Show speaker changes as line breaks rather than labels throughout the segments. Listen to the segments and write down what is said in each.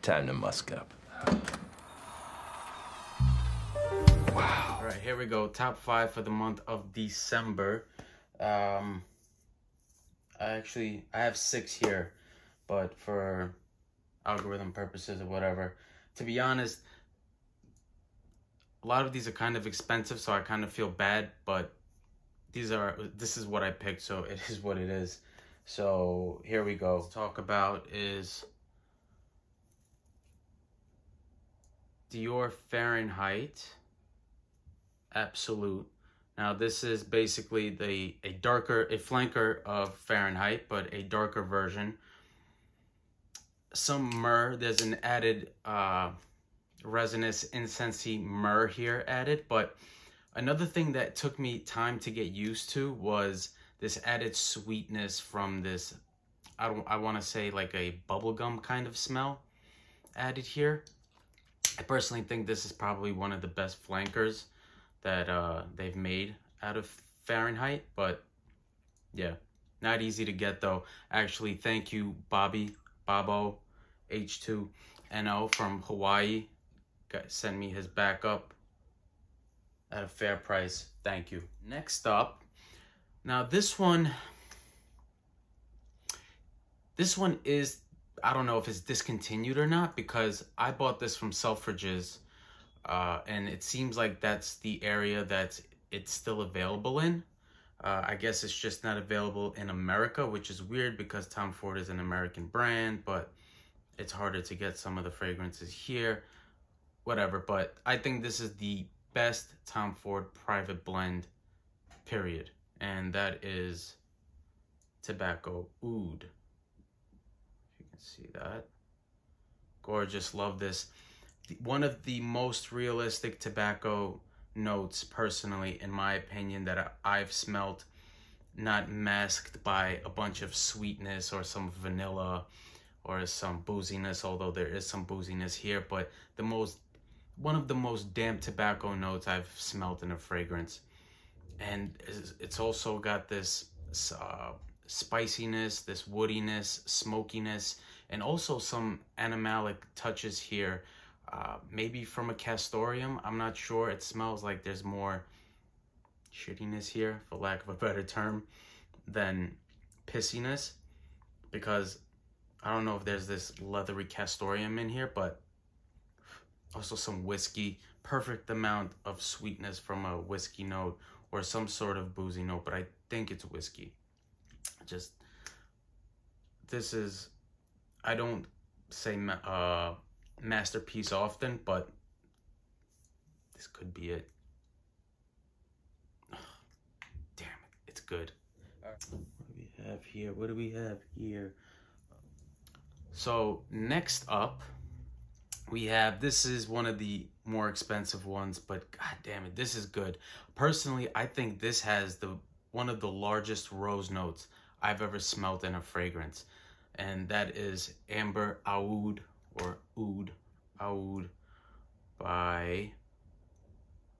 Time to musk up.
Wow. All right, here we go. Top 5 for the month of December. I have 6 here, but for algorithm purposes or whatever, to be honest, a lot of these are kind of expensive, so I kind of feel bad, but this is what I picked, so it is what it is. So here we go. Let's talk about is Dior Fahrenheit Absolute. Now this is basically a flanker of Fahrenheit, but a darker version. Some myrrh, there's an added resinous incensey myrrh here added, but another thing that took me time to get used to was this added sweetness from this, I want to say like a bubblegum kind of smell added here. I personally think this is probably one of the best flankers that they've made out of Fahrenheit, but yeah, not easy to get though. Actually, thank you Babo H2NO from Hawaii. Sent me his backup at a fair price. Thank you. Next up, now this one is, I don't know if it's discontinued or not, because I bought this from Selfridges, and it seems like that's the area that it's still available in. I guess it's just not available in America, which is weird because Tom Ford is an American brand, but it's harder to get some of the fragrances here. Whatever, but I think this is the best Tom Ford private blend, period. And that is Tobacco Oud. If you can see that. Gorgeous, love this. One of the most realistic tobacco notes, personally, in my opinion, that I've smelled, not masked by a bunch of sweetness or some vanilla or some booziness, although there is some booziness here, but one of the most damp tobacco notes I've smelled in a fragrance. And it's also got this spiciness, this woodiness, smokiness, and also some animalic touches here. Maybe from a castoreum, I'm not sure. It smells like there's more shittiness here, for lack of a better term, than pissiness, because I don't know if there's this leathery castoreum in here, but also some whiskey, perfect amount of sweetness from a whiskey note or some sort of boozy note, but I think it's whiskey. Just, this is, I don't say masterpiece often, but this could be it. Damn it, it's good. What do we have here? What do we have here? So next up, we have, this is one of the more expensive ones, but god damn it, this is good. Personally, I think this has one of the largest rose notes I've ever smelled in a fragrance, and that is Amber Oud, or Oud by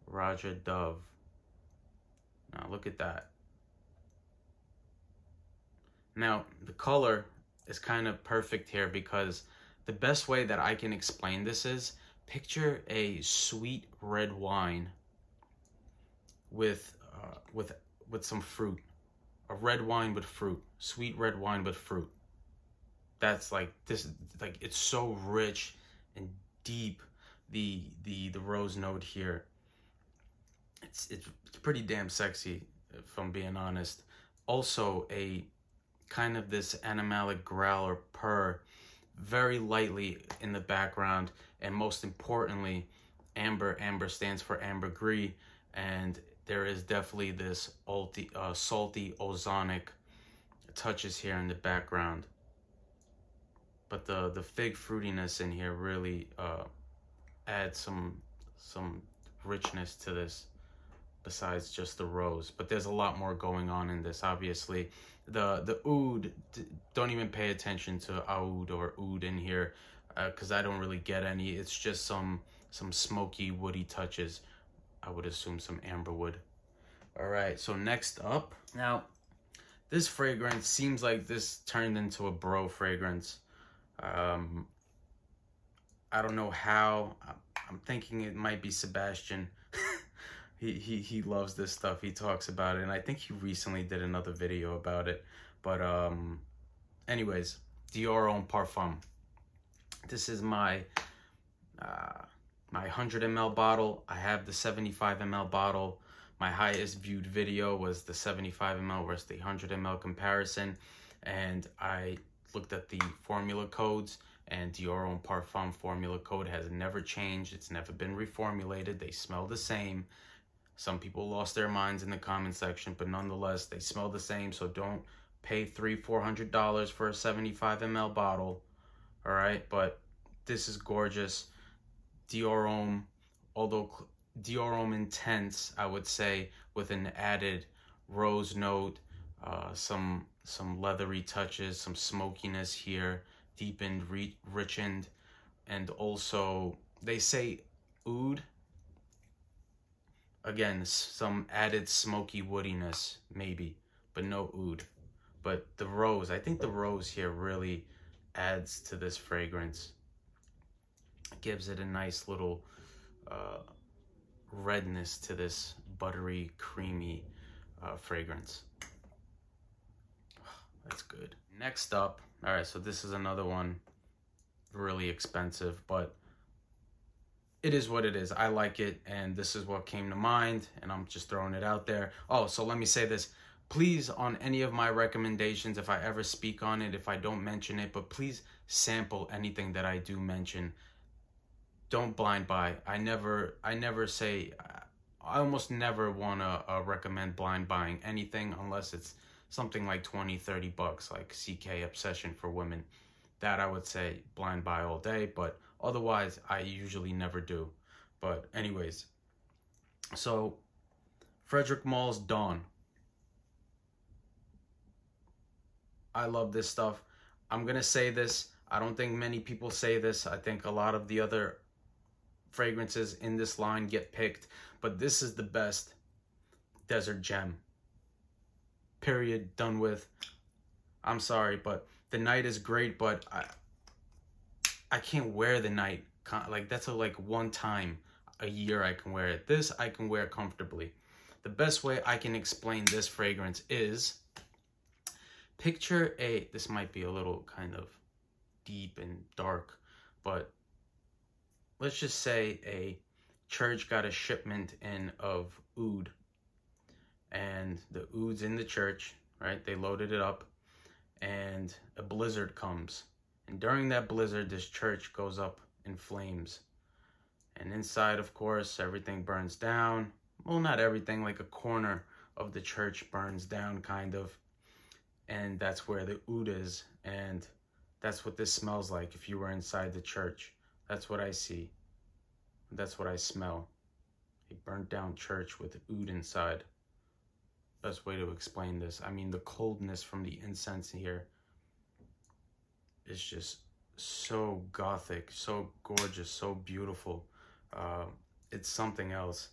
Roger Dove. Now look at that. Now the color is kind of perfect here, because the best way that I can explain this is, picture a sweet red wine with some fruit. A red wine with fruit. Sweet red wine with fruit. That's like this. Like, it's so rich and deep. The rose note here. It's pretty damn sexy, if I'm being honest. Also a kind of this animalic growl or purr, very lightly in the background, and most importantly, amber. Amber stands for ambergris, and there is definitely this salty ozonic touches here in the background. But the fig fruitiness in here really adds some richness to this, besides just the rose. But there's a lot more going on in this, obviously. The oud, don't even pay attention to oud or oud in here, because I don't really get any. It's just some smoky, woody touches. I would assume some amberwood. All right, so next up, now this fragrance seems like this turned into a bro fragrance. I don't know how. I'm thinking it might be Sebastian. He loves this stuff. He talks about it, and I think he recently did another video about it. But anyways, Dior Homme Parfum. This is my my 100 ml bottle. I have the 75 ml bottle. My highest viewed video was the 75 ml versus the 100 ml comparison, and I looked at the formula codes, and Dior Homme Parfum formula code has never changed. It's never been reformulated. They smell the same. Some people lost their minds in the comment section, but nonetheless, they smell the same. So don't pay $300-400 for a 75 ml bottle. All right, but this is gorgeous. Dior Homme, although Dior Homme Intense, I would say, with an added rose note, some leathery touches, some smokiness here, deepened, richened, and also they say oud. Again, some added smoky woodiness, maybe, but no oud. But the rose, I think the rose here really adds to this fragrance. It gives it a nice little redness to this buttery, creamy fragrance. That's good. Next up, all right, so this is another one, really expensive, but it is what it is. I like it, and this is what came to mind, and I'm just throwing it out there. Oh, so let me say this. Please, on any of my recommendations, if I ever speak on it, if I don't mention it, but please sample anything that I do mention. Don't blind buy. I never say, I almost never want to recommend blind buying anything unless it's something like $20-30, like CK Obsession for Women. That I would say blind buy all day, but otherwise I usually never do. But anyways, so Frederic Mall's Dawn. I love this stuff. I'm gonna say this. I don't think many people say this. I think a lot of the other fragrances in this line get picked, but this is the best desert gem. Period. Done with. I'm sorry, but the night is great, but I can't wear the night. Like, that's like one time a year I can wear it. This I can wear comfortably. The best way I can explain this fragrance is, picture this might be a little kind of deep and dark, but let's just say a church got a shipment in of oud, and the oud's in the church, right? They loaded it up, and a blizzard comes. And during that blizzard, this church goes up in flames. And inside, of course, everything burns down. Well, not everything, like a corner of the church burns down, kind of. And that's where the oud is. And that's what this smells like if you were inside the church. That's what I see. That's what I smell. A burnt down church with oud inside. Best way to explain this. I mean, the coldness from the incense here is just so gothic, so gorgeous, so beautiful. It's something else.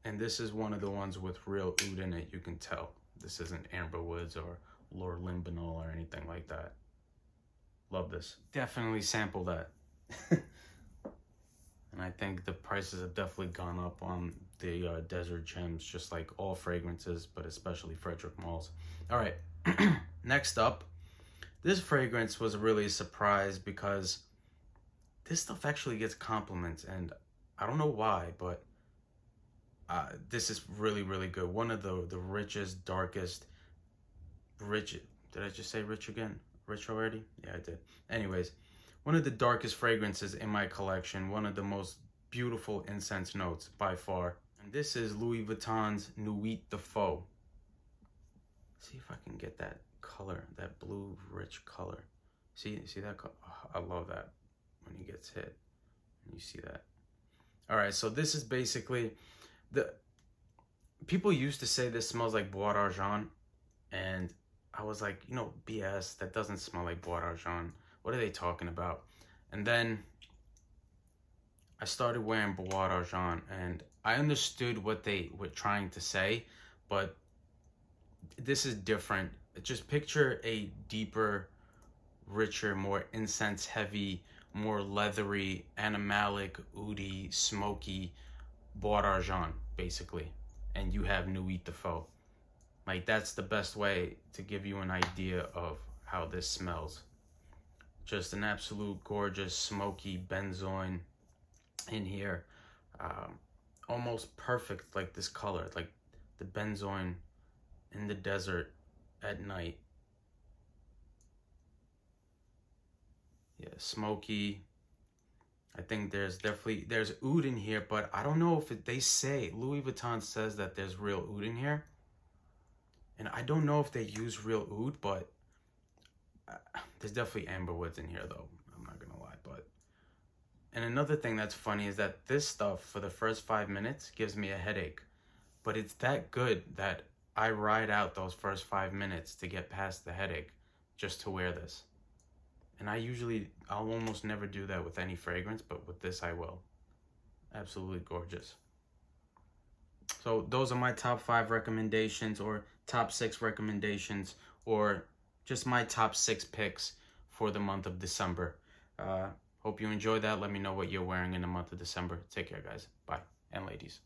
And this is one of the ones with real oud in it, you can tell. This isn't Amber Woods or Lord Limbinol or anything like that. Love this. Definitely sample that. And I think the prices have definitely gone up on the desert gems, just like all fragrances, but especially Frederic Mall's. All right, next up, this fragrance was really a surprise because this stuff actually gets compliments, and I don't know why, but this is really, really good. One of the richest, darkest, rich, did I just say rich again? Rich already? Yeah, I did. Anyways, one of the darkest fragrances in my collection, one of the most beautiful incense notes by far. And this is Louis Vuitton's Nuit Defoe. See if I can get that color, that blue rich color. See that? Oh, I love that when he gets hit. And you see that. All right, so this is basically people used to say this smells like Bois d'Argent, and I was like, you know, BS, that doesn't smell like Bois d'Argent. What are they talking about? And then I started wearing Bois d'Argent, and I understood what they were trying to say, but this is different. Just picture a deeper richer, more incense heavy, more leathery, animalic, oudy, smoky bois d'argent, basically. And you have Nuit Defoe. Like, that's the best way to give you an idea of how this smells. Just an absolute gorgeous, smoky benzoin in here. Almost perfect, like this color, like the benzoin in the desert at night. Yeah, smoky. I think there's oud in here, but I don't know if they say, Louis Vuitton says that there's real oud in here. And I don't know if they use real oud, but there's definitely amberwoods in here though. I'm not gonna lie, but. And another thing that's funny is that this stuff for the first 5 minutes gives me a headache, but it's that good that I ride out those first 5 minutes to get past the headache just to wear this. And I'll almost never do that with any fragrance, but with this I will. Absolutely gorgeous. So those are my top 5 recommendations, or top 6 recommendations, or just my top 6 picks for the month of December. Hope you enjoyed that. Let me know what you're wearing in the month of December. Take care, guys. Bye. And ladies.